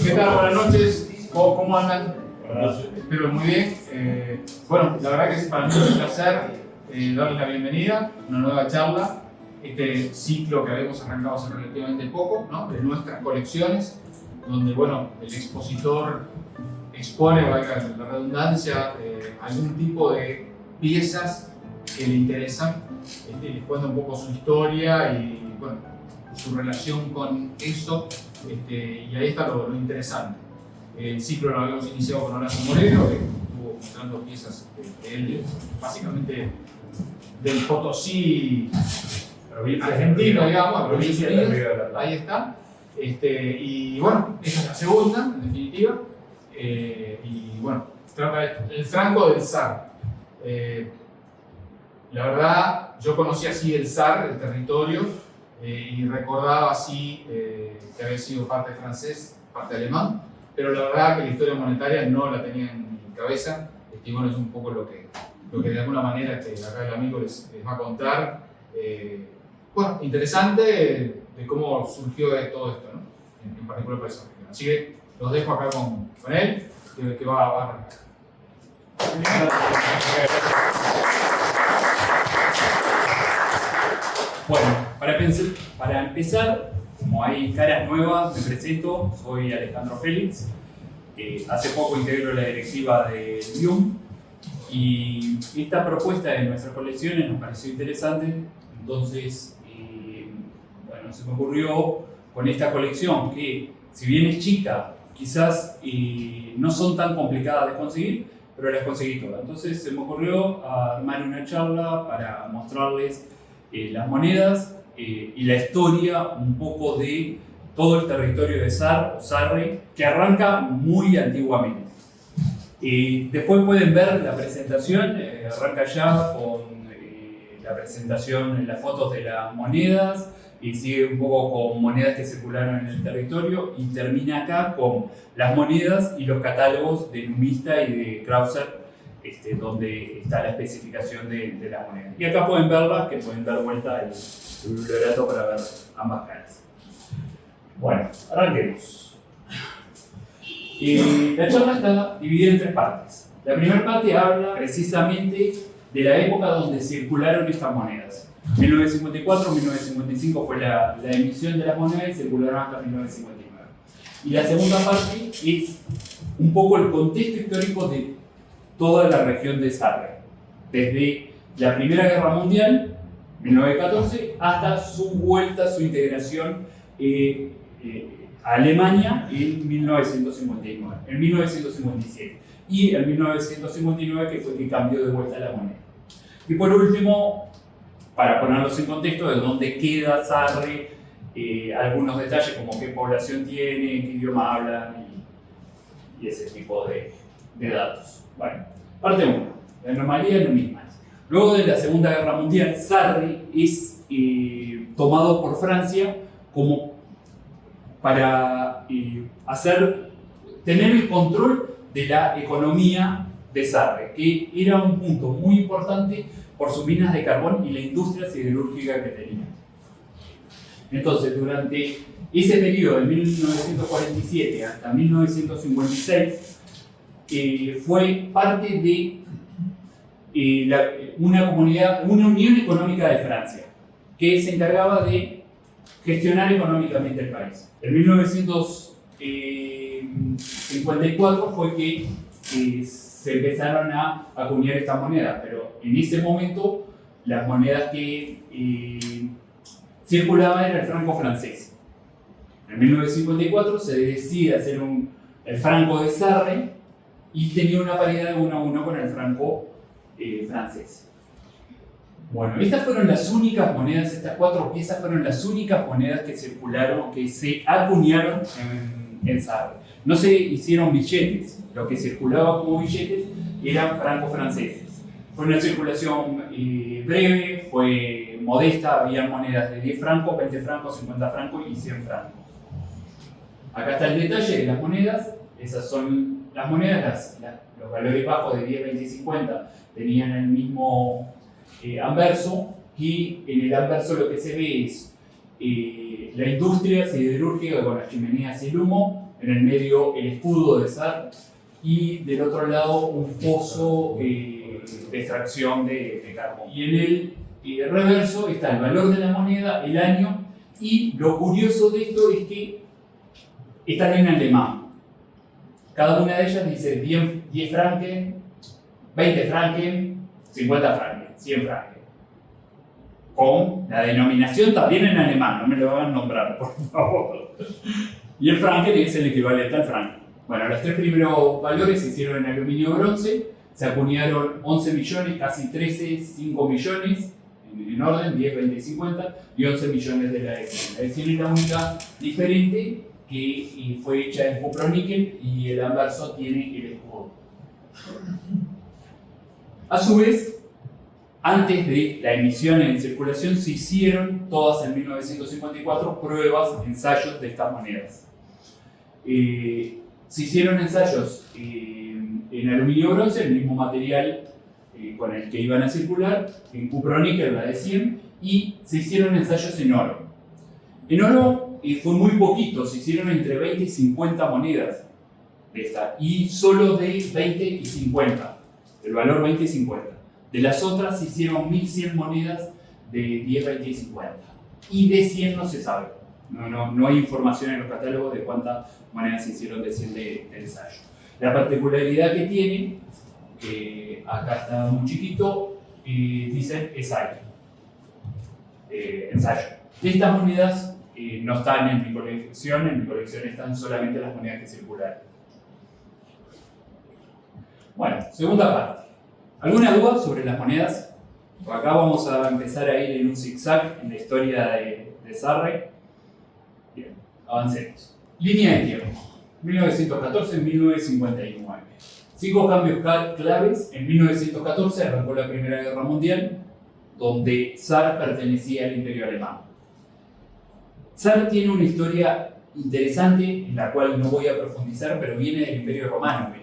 ¿Qué tal? Buenas noches. ¿Cómo andan? Espero muy bien. Bueno, la verdad que es para mí un placer darles la bienvenida a una nueva charla. Este ciclo que habíamos arrancado hace relativamente poco, ¿no? De nuestras colecciones, donde, bueno, el expositor expone, valga la redundancia, algún tipo de piezas que le interesan, les cuenta un poco su historia y, bueno, su relación con eso, y ahí está lo interesante. El ciclo lo habíamos iniciado con Horacio Moreno, que estuvo mostrando piezas de él, básicamente del Potosí argentino, digamos, provincia de Unidos, ahí está. Y bueno, esa es la segunda, en definitiva. Y bueno, trata de el Franco del Sar. La verdad, yo conocí así el Sar, el territorio, y recordaba así que había sido parte francés, parte alemán, pero la verdad que la historia monetaria no la tenía en mi cabeza. Y bueno, es un poco lo que de alguna manera acá el amigo les va a contar. Bueno, interesante de cómo surgió todo esto, ¿no? En particular para esa región. Así que los dejo acá con él, que va a arrancar. Bueno, para empezar, como hay caras nuevas, me presento, soy Alejandro Félix. Hace poco integro la directiva de LIUM y esta propuesta de nuestras colecciones nos pareció interesante, entonces bueno, se me ocurrió con esta colección que, si bien es chica, quizás no son tan complicadas de conseguir, pero las conseguí todas. Entonces se me ocurrió armar una charla para mostrarles las monedas y la historia un poco de todo el territorio de Sar o Sarre, que arranca muy antiguamente. Después pueden ver la presentación, arranca ya con la presentación, las fotos de las monedas, y sigue un poco con monedas que circularon en el territorio, y termina acá con las monedas y los catálogos de Numista y de Krauser, donde está la especificación de las monedas. Y acá pueden verlas, que pueden dar vuelta el bibliorato para ver ambas caras. Bueno, arranquemos. La charla está dividida en tres partes. La primera parte habla precisamente de la época donde circularon estas monedas. 1954-1955 fue la emisión de las monedas y circularon hasta 1959. Y la segunda parte es un poco el contexto histórico de toda la región de Sarre, desde la Primera Guerra Mundial, 1914, hasta su vuelta, su integración a Alemania en 1957 y en 1959, que fue que cambió de vuelta la moneda. Y por último, para ponerlos en contexto de dónde queda Sarre, algunos detalles como qué población tiene, qué idioma hablan y ese tipo de datos. Bueno, parte 1, la anomalía numismática. Luego de la Segunda Guerra Mundial, Sarre es tomado por Francia como para tener el control de la economía de Sarre, que era un punto muy importante por sus minas de carbón y la industria siderúrgica que tenía. Entonces, durante ese periodo de 1947 hasta 1956, fue parte de una unión económica de Francia, que se encargaba de gestionar económicamente el país. En 1954 fue que se empezaron a acuñar estas monedas, pero en ese momento las monedas que circulaban era el franco francés. En 1954 se decide hacer el franco de Sarre y tenía una paridad de 1 a 1 con el franco francés. Bueno, estas fueron las únicas monedas, estas 4 piezas fueron las únicas monedas que circularon, que se acuñaron en Sarre. No se hicieron billetes, lo que circulaba como billetes eran francos franceses. Fue una circulación breve, fue modesta, había monedas de 10 francos, 20 francos, 50 francos y 100 francos. Acá está el detalle de las monedas. Esas son las monedas, los valores bajos de 10, 20 y 50 tenían el mismo anverso, y en el anverso lo que se ve es la industria siderúrgica con las chimeneas y el humo, en el medio el escudo de zar y del otro lado un pozo de extracción de carbón. Y en el reverso está el valor de la moneda, el año, y lo curioso de esto es que están en alemán. Cada una de ellas dice 10 franken, 20 franken, 50 franken, 100 franken. Con la denominación también en alemán, no me lo van a nombrar, por favor. Y el franken es el equivalente al franken. Bueno, los tres primeros valores se hicieron en aluminio bronce, se acuñaron 11 millones, casi 13, 5 millones, en orden, 10, 20 y 50, y 11 millones de la de 100. La de 100 es la única diferente que fue hecha en cuproníquel y el anverso tiene el escudo. A su vez, antes de la emisión en circulación, se hicieron todas en 1954 pruebas, ensayos de estas monedas. Se hicieron ensayos en aluminio bronce, el mismo material con el que iban a circular, en cuproníquel, la de 100, y se hicieron ensayos en oro. En oro fue muy poquito, se hicieron entre 20 y 50 monedas de esta, y solo de 20 y 50, el valor 20 y 50. De las otras se hicieron 1100 monedas de 10, 20 y 50. Y de 100 no se sabe. No hay información en los catálogos de cuántas monedas se hicieron de 100 de ensayo. La particularidad que tiene, acá está muy chiquito, dicen ensayo. Estas monedas no están en mi colección están solamente las monedas que circularon. Bueno, segunda parte. ¿Alguna duda sobre las monedas? Acá vamos a empezar a ir en un zigzag en la historia de Sarre. Bien, avancemos. Línea de tiempo. 1914-1959. 5 cambios claves. En 1914 arrancó la Primera Guerra Mundial, donde Zar pertenecía al Imperio Alemán. Zar tiene una historia interesante, en la cual no voy a profundizar, pero viene del Imperio Romano.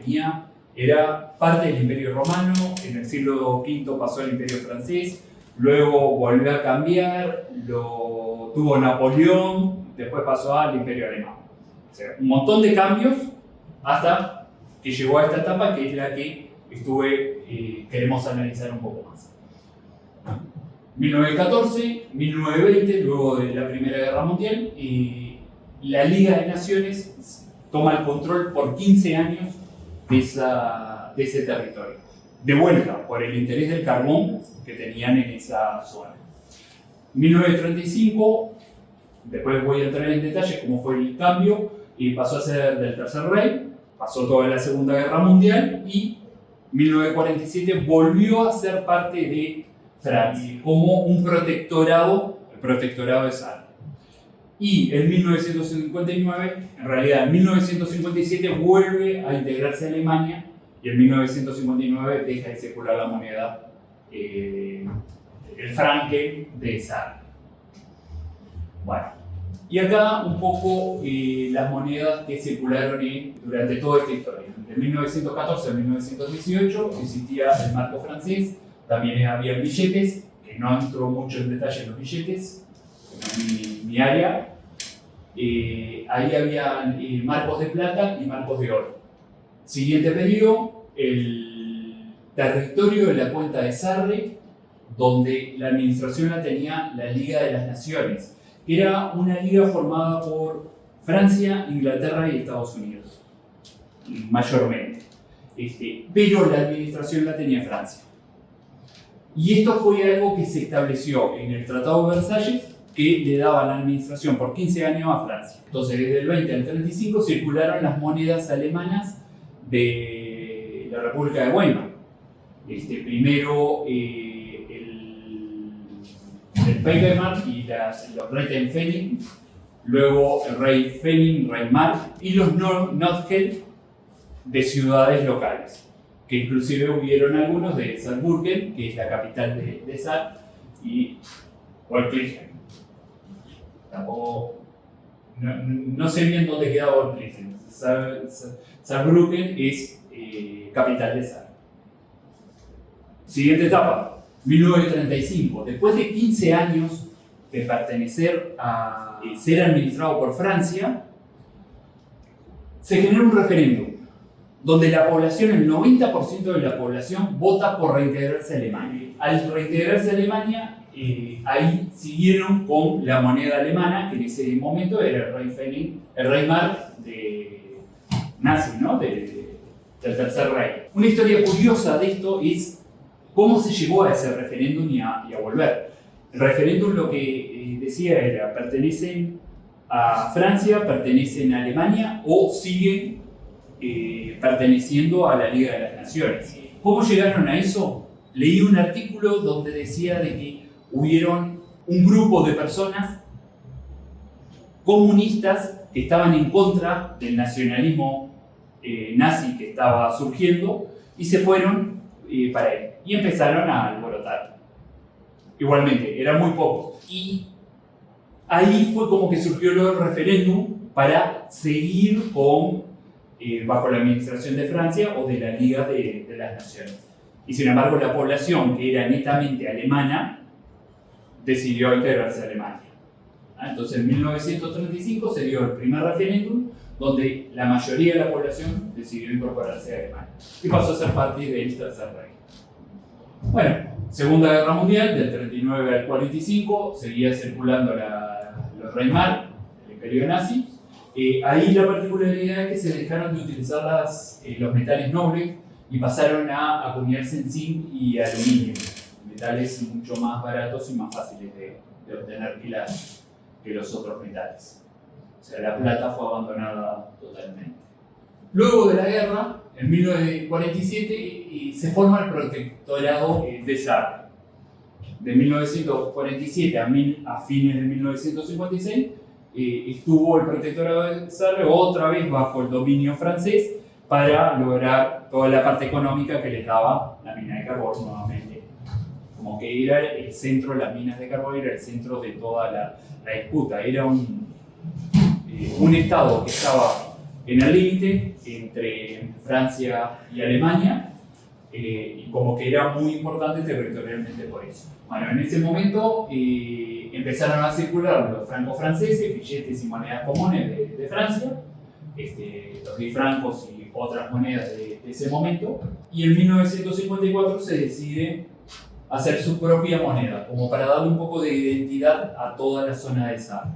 Era parte del Imperio Romano, en el siglo V pasó al Imperio Francés, luego volvió a cambiar, lo tuvo Napoleón, después pasó al Imperio Alemán. O sea, un montón de cambios hasta que llegó a esta etapa, que es la que queremos analizar un poco más. 1914, 1920, luego de la Primera Guerra Mundial, la Liga de Naciones toma el control por 15 años de ese territorio. De vuelta, por el interés del carbón que tenían en esa zona. 1935, después voy a entrar en detalle cómo fue el cambio, y pasó a ser del Tercer Reich, pasó toda la Segunda Guerra Mundial, y 1947 volvió a ser parte de Francia, como un protectorado, el protectorado de Sarre. Y en 1959, en realidad en 1957 vuelve a integrarse a Alemania, y en 1959 deja de circular la moneda, el franque de Sarre. Bueno, y acá un poco las monedas que circularon durante toda esta historia. De 1914 a 1918 existía el marco francés, también había billetes, que no entro mucho en detalle en los billetes, mi área. Ahí había marcos de plata y marcos de oro. Siguiente periodo, el territorio de la cuenta de Sarre, donde la administración la tenía la Liga de las Naciones. Era una liga formada por Francia, Inglaterra y Estados Unidos, mayormente. Pero la administración la tenía Francia. Y esto fue algo que se estableció en el Tratado de Versalles, que le daba la administración por 15 años a Francia. Entonces, desde el 20 al 35 circularon las monedas alemanas de la República de Weimar. Primero el Pfeffermark y los Reutenpfennig, luego el Rey Pfennig, Reichsmark y los Nordgeld de ciudades locales, que inclusive hubieron algunos de Saarbrücken, que es la capital de Saar, y Oelkirchen. Tampoco, no sé bien dónde queda Oelkirchen. Saarbrücken es capital de Saar. Siguiente etapa, 1935. Después de 15 años de pertenecer a ser administrado por Francia, se genera un referéndum donde la población, el 90% de la población, vota por reintegrarse a Alemania. Al reintegrarse a Alemania, ahí siguieron con la moneda alemana, que en ese momento era el Reichsmark de nazi, ¿no? del Tercer Reich. Una historia curiosa de esto es cómo se llegó a ese referéndum y a volver. El referéndum lo que decía era, pertenecen a Francia, pertenecen a Alemania o siguen perteneciendo a la Liga de las Naciones. ¿Cómo llegaron a eso? Leí un artículo donde decía de que hubieron un grupo de personas comunistas que estaban en contra del nacionalismo nazi que estaba surgiendo y se fueron para él y empezaron a alborotar. Igualmente, eran muy pocos. Y ahí fue como que surgió el referéndum para seguir bajo la administración de Francia o de la Liga de las Naciones. Y sin embargo, la población, que era netamente alemana, decidió integrarse a Alemania. Entonces, en 1935 se dio el primer referéndum donde la mayoría de la población decidió incorporarse a Alemania y pasó a ser parte del Tercer Reich. Bueno, Segunda Guerra Mundial, del 39 al 45, seguía circulando los Reichsmark, el imperio nazi. Ahí la particularidad es que se dejaron de utilizar los metales nobles y pasaron a acuñarse en zinc y aluminio, metales mucho más baratos y más fáciles de obtener que los otros metales. O sea, la plata fue abandonada totalmente. Luego de la guerra, en 1947, se forma el Protectorado de Sarre. De 1947 a fines de 1956, estuvo el Protectorado de Sarre otra vez bajo el dominio francés para lograr toda la parte económica que les daba la mina de carbón nuevamente. Como que era el centro, las minas de carbón era el centro de toda la disputa. Era un estado que estaba en el límite entre Francia y Alemania y como que era muy importante territorialmente por eso. Bueno, en ese momento empezaron a circular los francos franceses, billetes y monedas comunes de Francia, los 10 francos y otras monedas de ese momento, y en 1954 se decide hacer su propia moneda, como para darle un poco de identidad a toda la zona de Sarre.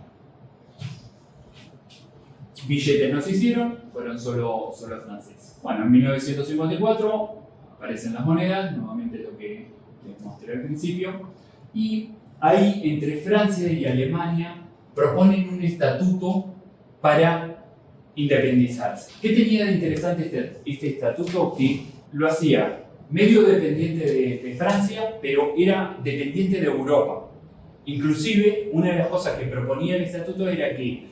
Billetes no se hicieron, fueron solo franceses. Bueno, en 1954 aparecen las monedas, nuevamente lo que les mostré al principio, y ahí entre Francia y Alemania proponen un estatuto para independizarse. ¿Qué tenía de interesante este estatuto? Que lo hacía medio dependiente de Francia, pero era dependiente de Europa. Inclusive, una de las cosas que proponía el estatuto era que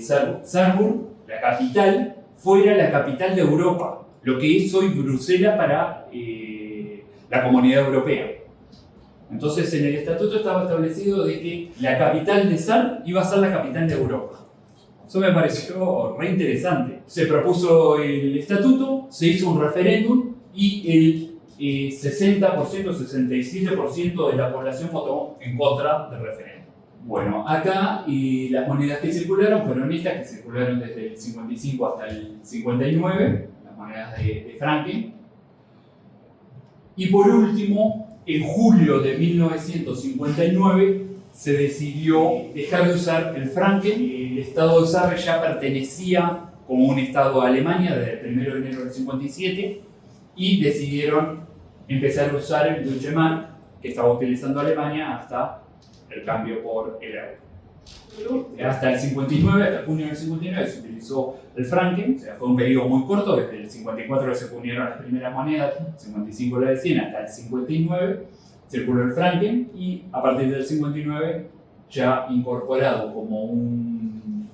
Sarrebruck, la capital, fuera la capital de Europa, lo que es hoy Bruselas para la Comunidad Europea. Entonces, en el estatuto estaba establecido de que la capital de Sarre iba a ser la capital de Europa. Eso me pareció re interesante. Se propuso el estatuto, se hizo un referéndum y el 60%, 67% de la población votó en contra del referéndum. Bueno, acá las monedas que circularon fueron estas, que circularon desde el 55 hasta el 59, las monedas de Franken. Y por último, en julio de 1959, se decidió dejar de usar el Franken. El estado de Sarre ya pertenecía como un estado a Alemania desde el 1 de enero del 57 y decidieron empezar a usar el Deutsche Mark que estaba utilizando Alemania hasta el cambio por el euro. Hasta el 59, hasta junio del 59 se utilizó el Franken, o sea, fue un periodo muy corto, desde el 54 que se unieron las primeras monedas, 55 la de 100 hasta el 59 circuló el Franken y a partir del 59 ya incorporado como un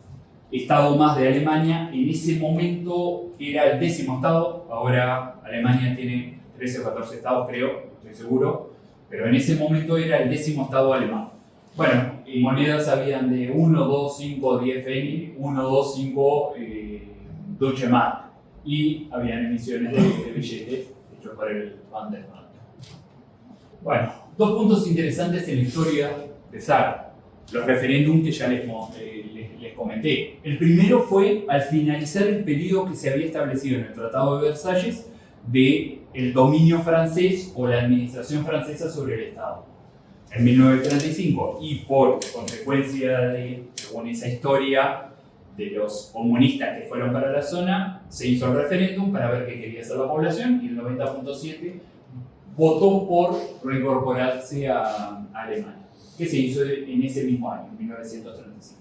estado más de Alemania. En ese momento era el 10º estado, ahora Alemania tiene 13 o 14 estados creo, no estoy seguro, pero en ese momento era el 10º estado alemán. Bueno, monedas habían de 1, 2, 5, 10 Pfennig, 1, 2, 5 Deutsche Mark y habían emisiones de billetes hechos por el Bundesbank. Bueno, dos puntos interesantes en la historia de Sarre. Los referéndums que ya les comenté. El primero fue al finalizar el periodo que se había establecido en el Tratado de Versalles de el dominio francés o la administración francesa sobre el Estado. En 1935, y por consecuencia de, según esa historia, de los comunistas que fueron para la zona, se hizo el referéndum para ver qué quería hacer la población y el 90.7 votó por reincorporarse a Alemania, que se hizo en ese mismo año, en 1935.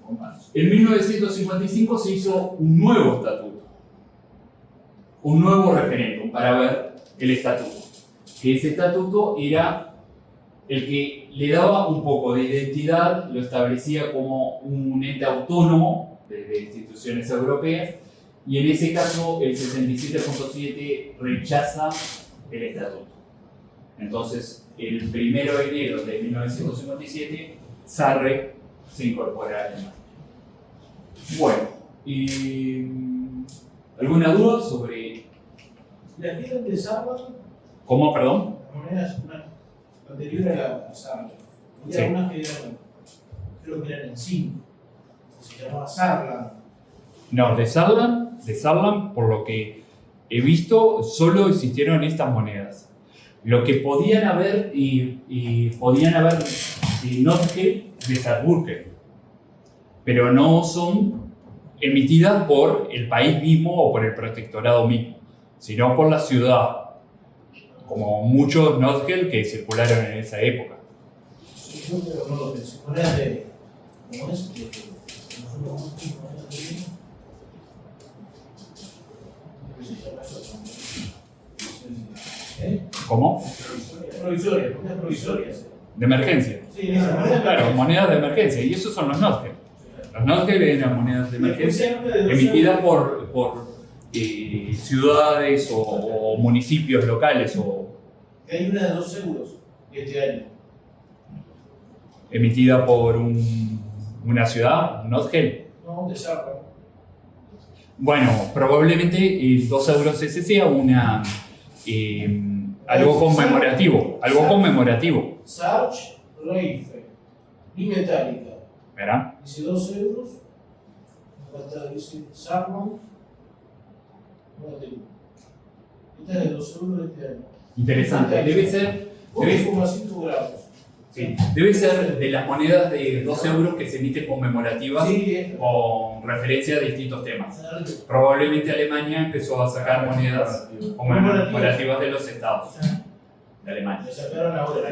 En 1955 se hizo un nuevo estatuto, un nuevo referéndum para ver el estatuto, que ese estatuto era el que le daba un poco de identidad, lo establecía como un ente autónomo de instituciones europeas, y en ese caso el 67.7 rechaza el estatuto. Entonces, el 1 de enero de 1957, Sarre se incorpora a Alemania. Bueno, ¿alguna duda sobre...? ¿La piedra de Sarre? ¿Cómo, perdón? La moneda anterior a la Sarre. Había Sí. unas que eran, creo que eran en 5. Se llamaba Sarla. No, de Saarland, por lo que he visto, solo existieron estas monedas. Lo que podían haber, podían haber Nordgeld de Saarbrücken, pero no son emitidas por el país mismo o por el protectorado mismo, sino por la ciudad, como muchos Nordgeld que circularon en esa época. Sí, yo creo que no lo pensé. Monedas de. ¿Cómo es? ¿Cómo? Provisorias, monedas provisorias. De emergencia. Sí, esa moneda. Claro, monedas de emergencia, y esos son los Nordgeld. Los Nordgeld eran monedas de emergencia emitidas por ciudades o municipios locales o Hay una de 2 euros este año. emitida por una ciudad, Nordgeld. No, de Sarre. Bueno, probablemente el 2 euros ese sea algo conmemorativo, Sarge Reife. Y metálica. ¿verdad? Dice 2 euros. Acá dice Sarman. No la tengo. Esta es de 2 euros de este año. Interesante, debe ser 8,5 gramos. debe ser de las monedas de 2 euros que se emiten conmemorativas Sí, es. con referencia a distintos temas. Probablemente Alemania empezó a sacar monedas conmemorativas de los estados de Alemania. Me sacaron ahora.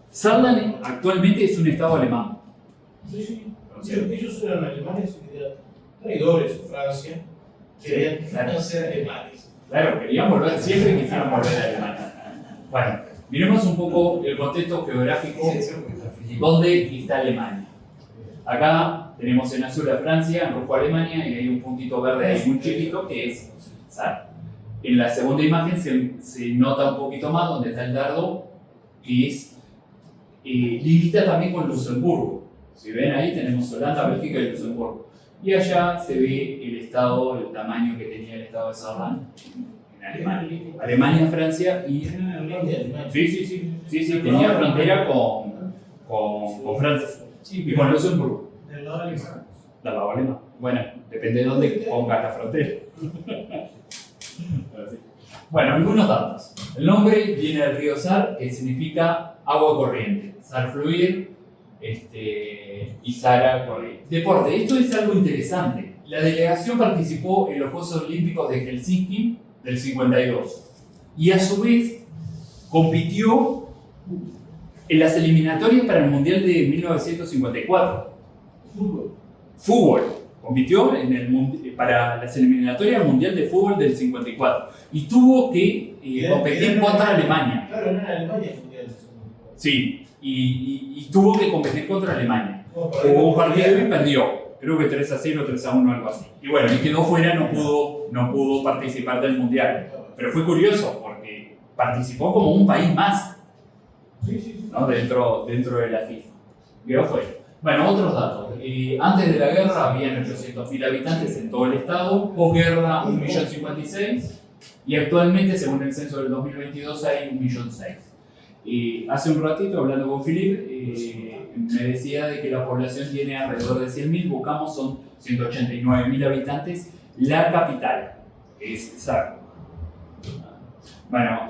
Saarland actualmente es un estado alemán. Sí, sí. Ellos eran alemanes y eran traidores a Francia. Querían ser alemanes. Claro, querían volver, siempre quisieron volver a Alemania. Bueno, miremos un poco el contexto geográfico donde está Alemania. Acá tenemos en azul a Francia, en rojo a Alemania y hay un puntito verde ahí muy chiquito que es Saar. En la segunda imagen se nota un poquito más donde está el dardo, que es limita también con Luxemburgo. Si ven ahí tenemos Holanda, Bélgica y Luxemburgo. Y allá se ve el estado, el tamaño que tenía el estado de Saarland en Alemania. Alemania, Francia y... Sí, tenía frontera con Francia y con Luxemburgo. Del lado alemán. Del lado alemán. Bueno, depende de dónde pongas la frontera. Bueno, algunos datos. El nombre viene del río Saar, que significa agua corriente. Saar fluir y Sara corriente. Deporte, esto es algo interesante. La delegación participó en los Juegos Olímpicos de Helsinki del 52 y a su vez compitió en las eliminatorias para el Mundial de 1954. Fútbol. Compitió para las eliminatorias Mundial de Fútbol del 54 y tuvo que competir contra Alemania. Claro, no era Alemania el mundial. Sí, y tuvo que competir contra Alemania. Jugó un partido y perdió. Creo que 3-0, 3-1, algo así. Y bueno, y quedó fuera, no pudo participar del Mundial. Pero fue curioso porque participó como un país más, ¿no? dentro de la FIFA. Quedó fuera. Bueno, otros datos. Antes de la guerra habían 800.000 habitantes en todo el estado, posguerra 1.056.000 y actualmente, según el censo del 2022, hay 1.006.000. hace un ratito, hablando con Philip, me decía de que la población tiene alrededor de 100.000, Bocamo son 189.000 habitantes, la capital es Sarbo. Bueno,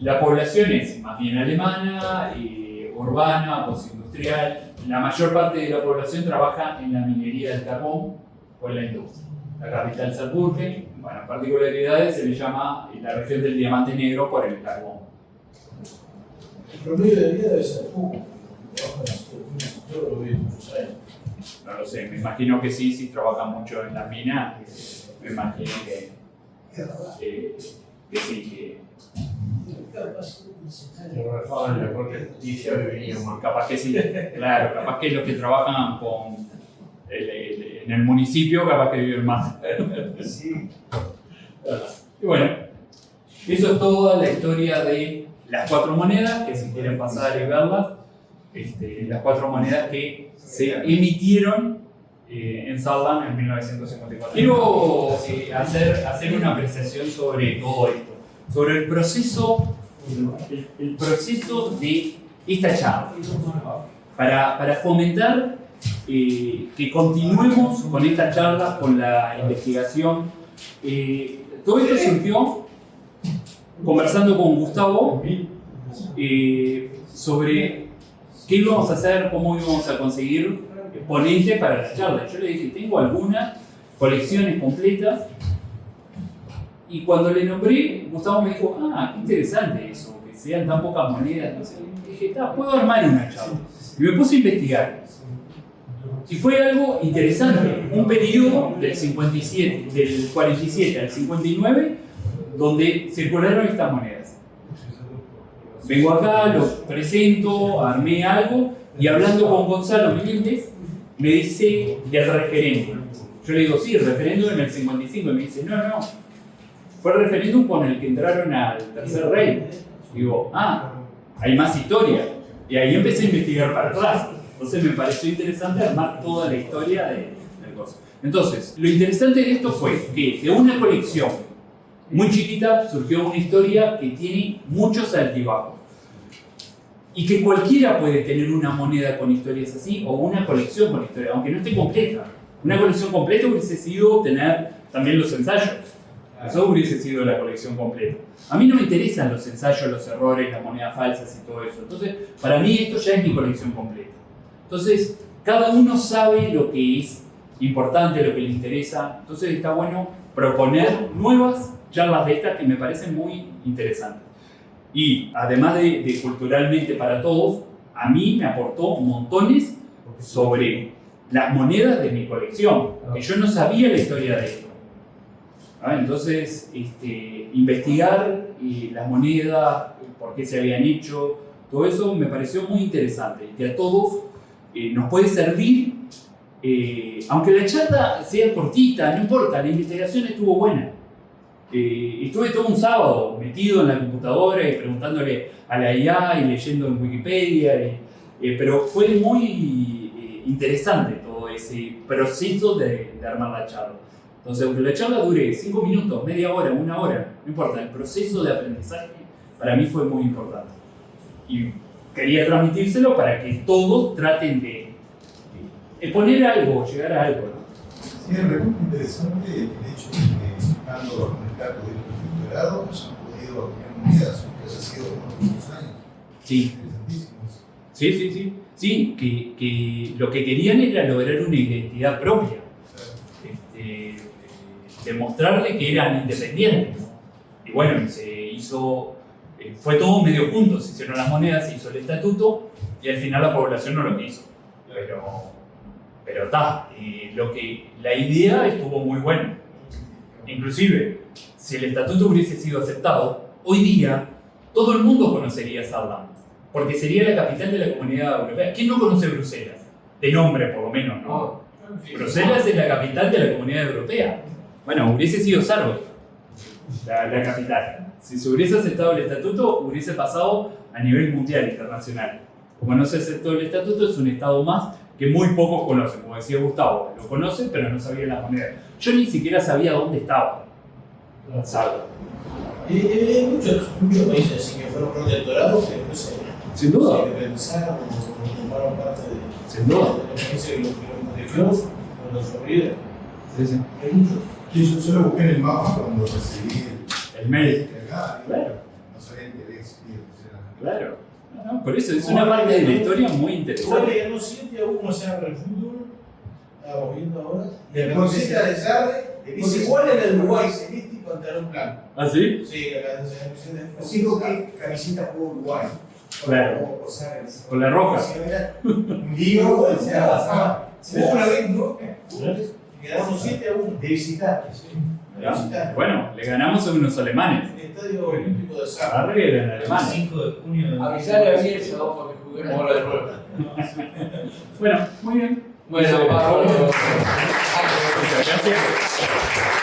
la población es más bien alemana, urbana, postindustrial. La mayor parte de la población trabaja en la minería del carbón o en la industria. La capital Saarbrücken, bueno, particularidades, se le llama la región del diamante negro por el carbón. El promedio de vida debe ser poco. Yo lo vi muchos años. No lo sé, me imagino que sí, si trabajan mucho en la mina, me imagino que sí, que capaz que sí, claro, capaz que los que trabajan en el municipio, capaz que viven más. Sí. Y bueno, eso es toda la historia de las 4 monedas, que si quieren pasar y verlas, las 4 monedas que se emitieron en Saarland en 1954. Quiero hacer una apreciación sobre todo esto, sobre el proceso de esta charla, para fomentar que continuemos con esta charla, con la investigación. Todo esto surgió conversando con Gustavo sobre qué íbamos a hacer, cómo íbamos a conseguir ponente para la charla. Yo le dije, tengo algunas colecciones completas, y cuando le nombré, Gustavo me dijo, qué interesante eso, que sean tan pocas monedas. Entonces dije, puedo armar una charla. Y me puse a investigar. Y fue algo interesante, un periodo del 47 al 59, donde circularon estas monedas. Vengo acá, los presento, armé algo, y hablando con Gonzalo Menéndez, me dice del referéndum. Yo le digo, sí, el referéndum en el 55, y me dice, no, fue el referéndum con el que entraron al Tercer Reich. Digo, hay más historia. Y ahí empecé a investigar para atrás. Entonces me pareció interesante armar toda la historia del coso. Entonces, lo interesante de esto fue que de una colección muy chiquita surgió una historia que tiene muchos altibajos. Y que cualquiera puede tener una moneda con historias así, o una colección con historias, aunque no esté completa. Una colección completa hubiese sido tener también los ensayos. Eso hubiese sido la colección completa. A mí no me interesan los ensayos, los errores, las monedas falsas y todo eso. Entonces, para mí esto ya es mi colección completa. Entonces, cada uno sabe lo que es importante, lo que le interesa. Entonces, está bueno proponer nuevas charlas de estas que me parecen muy interesantes. Y además de culturalmente para todos, a mí me aportó montones sobre las monedas de mi colección, que yo no sabía la historia de esto. Entonces, investigar las monedas, por qué se habían hecho, todo eso me pareció muy interesante, que a todos nos puede servir, aunque la charla sea cortita, no importa, la investigación estuvo buena. Estuve todo un sábado metido en la computadora y preguntándole a la IA y leyendo en Wikipedia, pero fue muy interesante todo ese proceso de armar la charla. Entonces, aunque la charla dure 5 minutos, media hora, 1 hora, no importa, el proceso de aprendizaje para mí fue muy importante. Y quería transmitírselo para que todos traten de poner algo, llegar a algo, ¿no? Sí, es muy interesante el hecho de que buscando los mercados refrigerados se han podido obtener monedas, aunque eso ha sido por muchos años. Sí. Interesantísimos. Sí, que lo que querían era lograr una identidad propia. Demostrarle que eran independientes. Y bueno, se hizo, fue todo medio junto, se hicieron las monedas, se hizo el estatuto y al final la población no lo quiso. Pero está, la idea estuvo muy buena. Inclusive, si el estatuto hubiese sido aceptado, hoy día todo el mundo conocería Saarland, porque sería la capital de la Comunidad Europea. ¿Quién no conoce Bruselas? De nombre, por lo menos, ¿no? Bruselas es la capital de la Comunidad Europea. Bueno, hubiese sido Saarbrücken la capital. Si se hubiese aceptado el estatuto, hubiese pasado a nivel mundial, internacional. Como no se aceptó el estatuto, es un estado más que muy pocos conocen. Como decía Gustavo, lo conocen, pero no sabían la moneda. Yo ni siquiera sabía dónde estaba Saarbrücken. Hay muchos países así que fueron protectorados que después Sin duda. se independizaron o tomaron parte de Sin duda. los países que los protegió o los sobrevivieron. Sí, sí. Hay muchos. Sí, yo lo busqué en el mapa cuando recibí El mail. acá. Claro. No sabía que había existido. Claro. No, por eso es una parte de la historia muy Igual interesante. le ganó 7-1 se abre el fútbol. Estamos viendo ahora. Y la Después camiseta de Sarre es igual en el Uruguay, celeste y pantalón blanco. ¿Ah, sí? Sí, la camiseta de Sigo que camiseta jugó Uruguay. Claro. O sea, Con la roja. un lío, o sea, Hubo una vez, ¿no? Quedamos 7-1. de visitante. ¿Ya? Bueno, le ganamos a unos alemanes. El Estadio Olímpico de Sarre. Sarre eran alemanes. 5 de junio. Avisarle a Bielsa porque jugué una bola de rueda. Bueno, muy bien. Bueno, vamos. Muchas gracias.